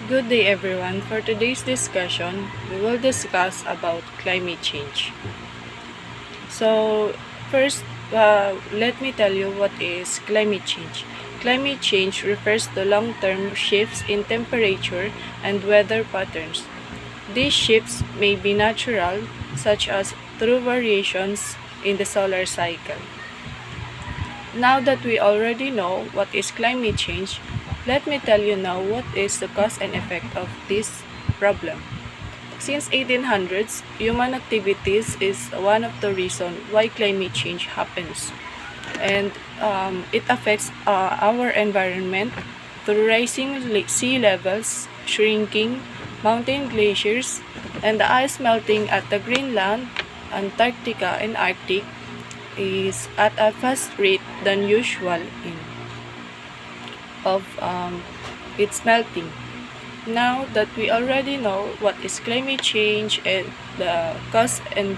Good day everyone. For today's discussion, we will discuss about climate change. So, first, let me tell you what is climate change. Climate change refers to long-term shifts in temperature and weather patterns. These shifts may be natural, such as through variations in the solar cycle. Now that we already know what is climate change, let me tell you now what is the cause and effect of this problem. Since 1800s, human activities is one of the reasons why climate change happens. And it affects our environment through rising sea levels, shrinking mountain glaciers, and the ice melting at the Greenland, Antarctica, and Arctic is at a fast rate than usual of its melting. Now that we already know what is climate change and the cause and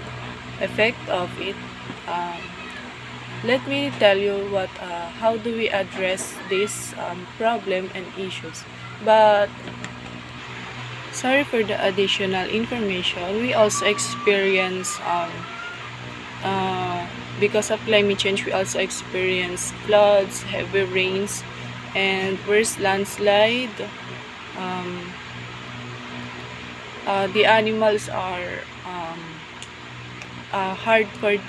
effect of it, um, let me tell you how do we address this problem and issues. But sorry for the additional information. We also experience because of climate change, we also experience floods, heavy rains, and worse landslide. The animals are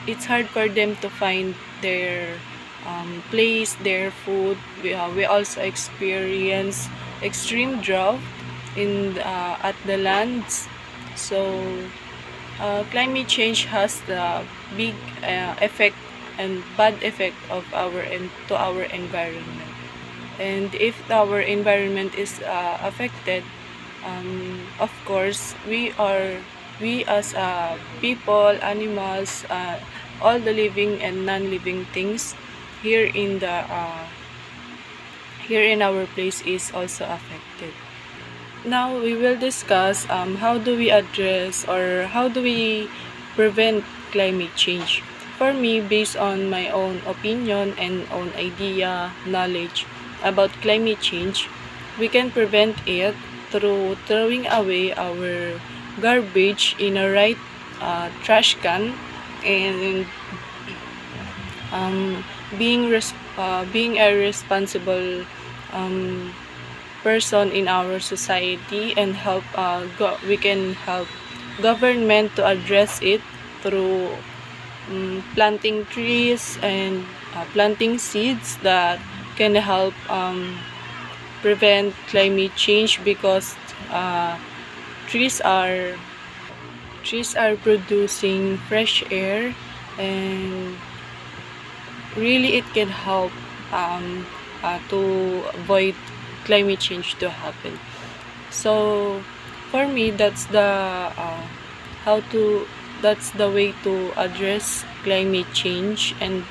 it's hard for them to find their place, their food. We also experience extreme drought at the lands. So climate change has the big effect and bad effect of to our environment. And if our environment is affected, of course we as people, animals, all the living and non-living things here in our place is also affected. Now we will discuss how do we address or how do we prevent climate change. For me, based on my own opinion and own idea, knowledge about climate change, we can prevent it through throwing away our garbage in a right trash can and being a responsible person in our society, and we can help government to address it through planting trees and planting seeds that can help prevent climate change, because trees are producing fresh air, and really it can help to avoid climate change to happen. So for me, that's the way to address climate change. And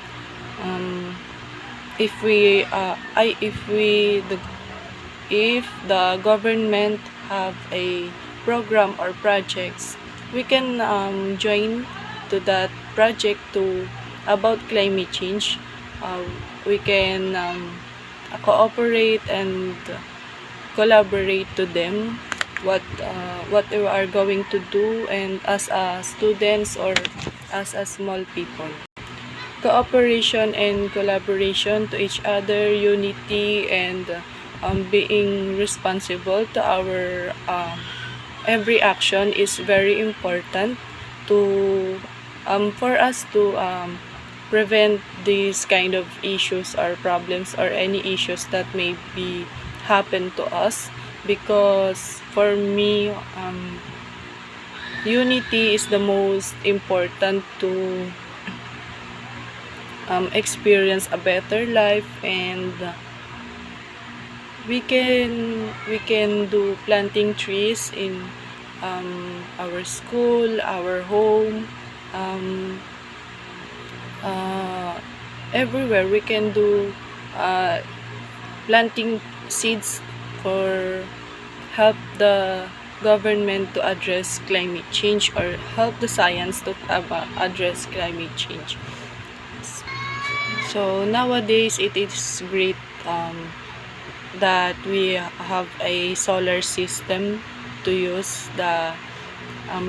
if the government have a program or projects, we can join to that project to about climate change. We can cooperate and collaborate to them what we are going to do, and as students or as a small people, cooperation and collaboration to each other, unity, and being responsible to our every action is very important to for us to prevent these kind of issues or problems or any issues that may be happen to us. Because for me, unity is the most important to experience a better life. And we can do planting trees in our school, our home, everywhere. We can do planting seeds for help the government to address climate change, or help the science to address climate change. So nowadays it is great that we have a solar system to use.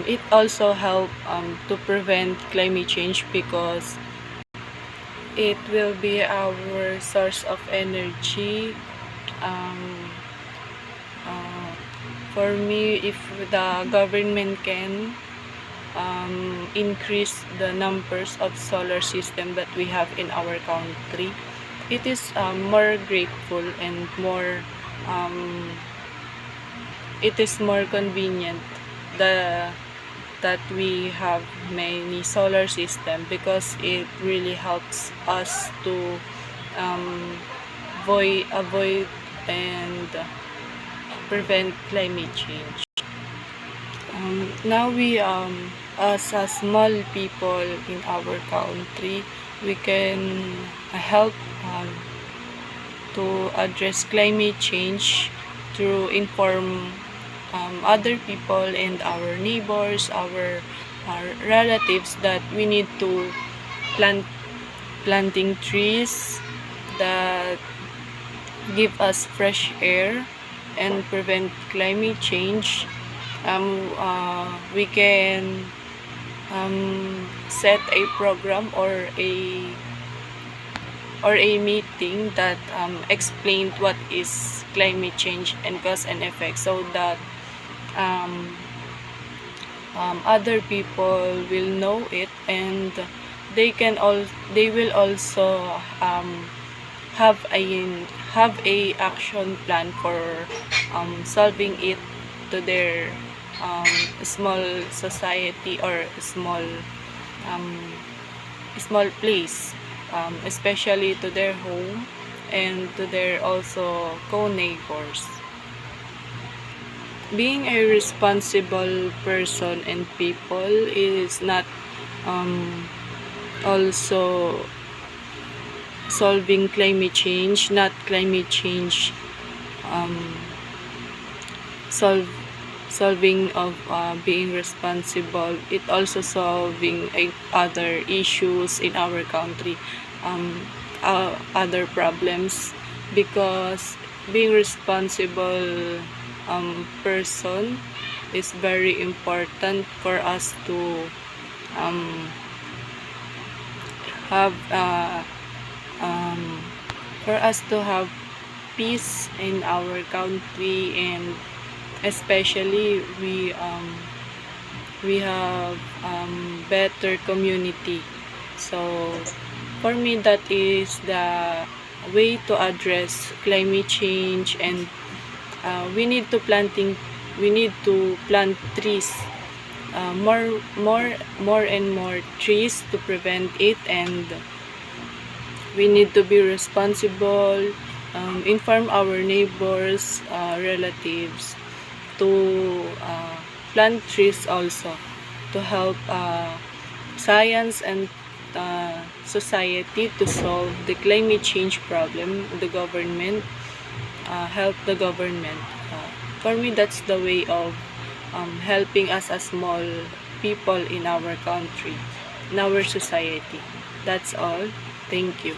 It also help to prevent climate change because it will be our source of energy. um, for me, if the government can increase the numbers of solar system that we have in our country, it is more grateful and more um, it is more convenient the that we have many solar system, because it really helps us to avoid and prevent climate change. Now we as a small people in our country, we can help to address climate change through inform other people and our neighbors, our relatives, that we need to plant planting trees that give us fresh air and prevent climate change. We can set a program or a meeting that explained what is climate change and cause and effect, so that um, other people will know it, and they will also have a action plan for solving it to their small society or um, small place, especially to their home and to their also co-neighbors. Being a responsible person and people is not also solving climate change, not climate change solving of being responsible. It also solving other issues in our country, other problems, because being responsible person is very important for us to have peace in our country, and especially we have better community. So for me, that is the way to address climate change, and we need to plant trees, more and more trees to prevent it. And we need to be responsible, inform our neighbors, relatives to plant trees also, to help science and society to solve the climate change problem. The government help the government. For me, that's the way of helping us as small people in our country, in our society. That's all. Thank you.